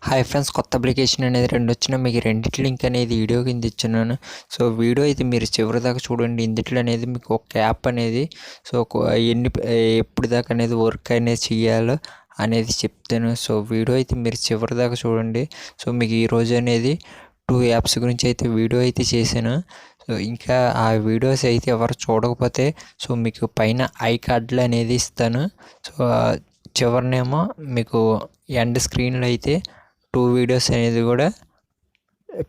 Hi friends, కొత్త application అనేది రెండు వచ్చినా మీకు రెండిటి లింక్ అనేది వీడియో కింద ఇచ్చున్నాను. సో వీడియో అయితే మీరు చివరి దాకా చూడండి. ఇందులో అనేది మీకు ఒక యాప్ అనేది ఎప్పుడు దాకా అనేది వర్క్ అనేది చేయాలో అనేది చెప్తాను. సో వీడియో అయితే మీరు చివరి దాకా చూడండి. సో మీకు ఈరోజు అనేది 2 యాప్స్ గురించి అయితే వీడియో అయితే చేశాను. సో ఇంకా ఆ వీడియోస్ అయితే ఎవరు చూడకపోతే సో మీకు పైన ఐ కార్డులు అనేది ఇస్తాను. సో చివరినేమో మీకు ఎండ్ స్క్రీన్లో అయితే 2 వీడియోస్ అనేది కూడా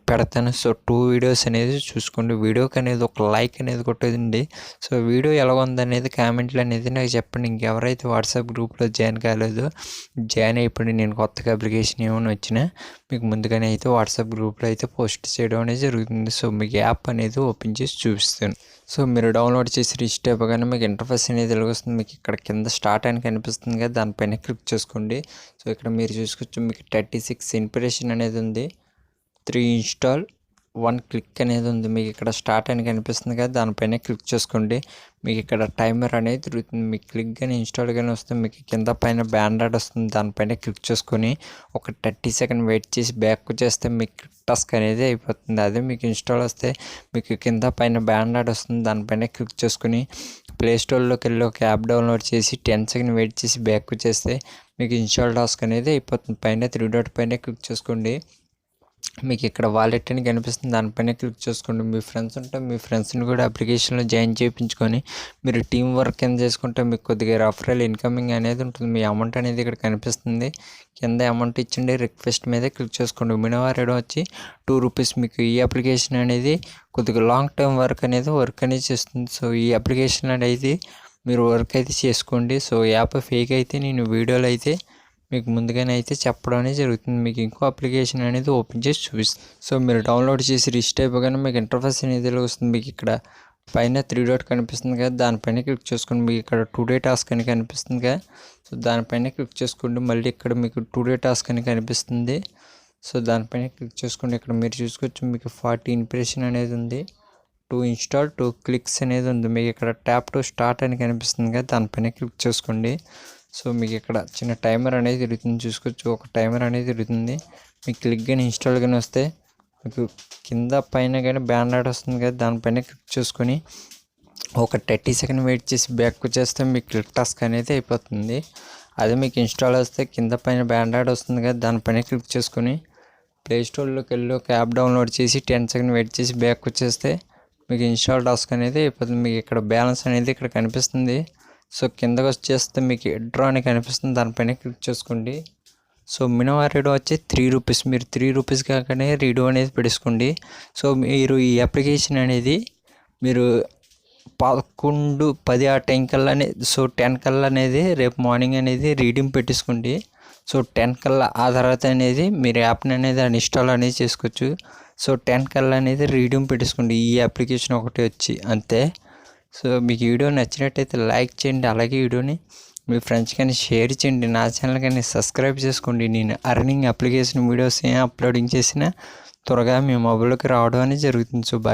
పెడతాను. సో 2 వీడియోస్ అనేది చూసుకోండి. వీడియోకి అనేది ఒక లైక్ అనేది కొట్టేదండి. సో వీడియో ఎలా ఉందనేది కామెంట్లు అనేది నాకు చెప్పండి. ఇంకెవరైతే వాట్సాప్ గ్రూప్లో జాయిన్ కాలేదో జాయిన్ అయిపోయింది. నేను కొత్తగా అప్లికేషన్ ఏమైనా వచ్చినా మీకు ముందుగానే అయితే వాట్సాప్ గ్రూప్లో అయితే పోస్ట్ చేయడం అనేది జరుగుతుంది. సో మీకు యాప్ అనేది ఓపెన్ చేసి చూపిస్తాను. సో మీరు డౌన్లోడ్ చేసి రిజిస్టర్ అయిపోగానే మీకు ఇంటర్ఫేస్ అనేది వస్తుంది. మీకు ఇక్కడ కింద స్టార్ట్ అని కనిపిస్తుంది కదా, దానిపైన క్లిక్ చేసుకోండి. సో ఇక్కడ మీరు చూసుకోవచ్చు మీకు 36 ఇన్స్పిరేషన్ అనేది ఉంది, 3 ఇన్స్టాల్, 1 క్లిక్ అనేది ఉంది. మీకు ఇక్కడ స్టార్ట్ అని కనిపిస్తుంది కదా, దానిపైన క్లిక్ చేసుకోండి. మీకు ఇక్కడ టైమర్ అనేది తిరుగుతుంది. మీకు క్లిక్ కానీ ఇన్స్టాల్ కానీ వస్తుంది. మీకు కింద పైన బ్యానర్ వస్తుంది, దానిపైన క్లిక్ చేసుకొని ఒక 30 సెకండ్ వెయిట్ చేసి బ్యాక్ చేస్తే మీకు టాస్క్ అనేది అయిపోతుంది. అదే మీకు ఇన్స్టాల్ వస్తే మీకు కింద పైన బ్యానర్ వస్తుంది, దానిపైన క్లిక్ చేసుకుని ప్లేస్టోర్లోకి వెళ్ళి ఒక యాప్ డౌన్లోడ్ చేసి 10 సెకండ్ వెయిట్ చేసి బ్యాక్ చేస్తే మీకు ఇన్స్టాల్ టాస్క్ అనేది అయిపోతుంది. పైన 3 డాట్ పైన క్లిక్ చేసుకోండి. మీకు ఇక్కడ వాలెట్ అని కనిపిస్తుంది, దానిపైన క్లిక్ చేసుకోండి. మీ ఫ్రెండ్స్ ఉంటే మీ ఫ్రెండ్స్ని కూడా అప్లికేషన్లో జాయిన్ చేయించుకొని మీరు టీం వర్క్ కింద చేసుకుంటే మీకు కొద్దిగా రెఫరల్ ఇన్కమింగ్ అనేది ఉంటుంది. మీ అమౌంట్ అనేది ఇక్కడ కనిపిస్తుంది. కింద అమౌంట్ ఇచ్చండి, రిక్వెస్ట్ మీద క్లిక్ చేసుకోండి. మినిమం రేట్ వచ్చి 2 రూపీస్. మీకు ఈ అప్లికేషన్ అనేది కొద్దిగా లాంగ్ టర్మ్ వర్క్ అనేది చేస్తుంది. సో ఈ అప్లికేషన్ అనేది మీరు వర్క్ అయితే చేసుకోండి. సో యాప్ ఫేక్ అయితే నేను వీడియోలో అయితే మీకు ముందుగానే అయితే చెప్పడం అనేది జరుగుతుంది. మీకు ఇంకో అప్లికేషన్ అనేది ఓపెన్ చేసి చూపిస్తుంది. సో మీరు డౌన్లోడ్ చేసి రిజిస్టర్ అయిపోగానే మీకు ఇంటర్ఫేస్ అనేది వస్తుంది. మీకు ఇక్కడ పైన 3 డాట్ కనిపిస్తుంది కదా, దానిపైన క్లిక్ చేసుకోండి. మీకు ఇక్కడ 2 డే టాస్క్ అని కనిపిస్తుంది కదా, సో దానిపైన క్లిక్ చేసుకోండి. మళ్ళీ ఇక్కడ మీకు 2 డే టాస్క్ అని కనిపిస్తుంది. సో దానిపైన క్లిక్ చేసుకోండి. ఇక్కడ మీరు చూసుకోవచ్చు మీకు 40 ఇంప్రెషన్ అనేది ఉంది, 2 ఇన్స్టాల్, 2 క్లిక్స్ అనేది ఉంది. మీకు ఇక్కడ ట్యాప్ టు స్టార్ట్ అని కనిపిస్తుంది కదా, దానిపైన క్లిక్ చేసుకోండి. సో మీకు ఇక్కడ చిన్న టైమర్ అనేది తిరుగుతుంది, చూసుకోవచ్చు. ఒక టైమర్ అనేది తిరుగుతుంది. మీకు క్లిక్ కానీ ఇన్స్టాల్ కానీ వస్తే మీకు కింద పైన కానీ బ్యానర్ వస్తుంది కదా, దానిపైన క్లిక్ చేసుకొని ఒక 30 సెకండ్ వెయిట్ చేసి బ్యాక్ చేస్తే మీకు క్లిక్ టాస్క్ అనేది అయిపోతుంది. అదే మీకు ఇన్స్టాల్ వస్తే కింద పైన బ్యానర్ వస్తుంది కదా, దానిపైన క్లిక్ చేసుకొని ప్లేస్టోర్లోకి వెళ్ళి ఒక యాప్ డౌన్లోడ్ చేసి 10 సెకండ్ వెయిట్ చేసి బ్యాక్ వచ్చేస్తే మీకు ఇన్స్టాల్ టాస్క్ అనేది అయిపోతుంది. మీకు ఇక్కడ బ్యాలెన్స్ అనేది ఇక్కడ కనిపిస్తుంది. సో కిందకు వచ్చేస్తే మీకు డ్రా అని కనిపిస్తుంది, దానిపైన క్లిక్ చేసుకోండి. సో మినిమం రేట్ వచ్చి 3 రూపీస్. మీరు 3 రూపీస్ కాకనే రీడో అనేది పెట్టుకోండి. సో మీరు ఈ అప్లికేషన్ అనేది మీరు 11, 10 ఆ టైం కల్లా సో 10 కల్లా అనేది రేపు మార్నింగ్ అనేది రీడింగ్ పెట్టేసుకోండి. సో 10 కల్లా ఆ తర్వాత అనేది మీరు యాప్ని అనేది అన్ఇన్స్టాల్ అనేది చేసుకోవచ్చు. సో 10 కల్లా అనేది రీడింగ్ పెట్టేసుకోండి. ఈ అప్లికేషన్ ఒకటి వచ్చి అంతే. సో మీకు వీడియో నచ్చినట్టయితే లైక్ చేయండి, అలాగే వీడియోని మీ ఫ్రెండ్స్ కానీ షేర్ చేయండి. నా ఛానల్ కానీ సబ్స్క్రైబ్ చేసుకోండి. నేను అర్నింగ్ అప్లికేషన్ వీడియోస్ ఏం అప్లోడింగ్ చేసినా త్వరగా మీ మొబైల్లోకి రావడం అనేది జరుగుతుంది. So bye.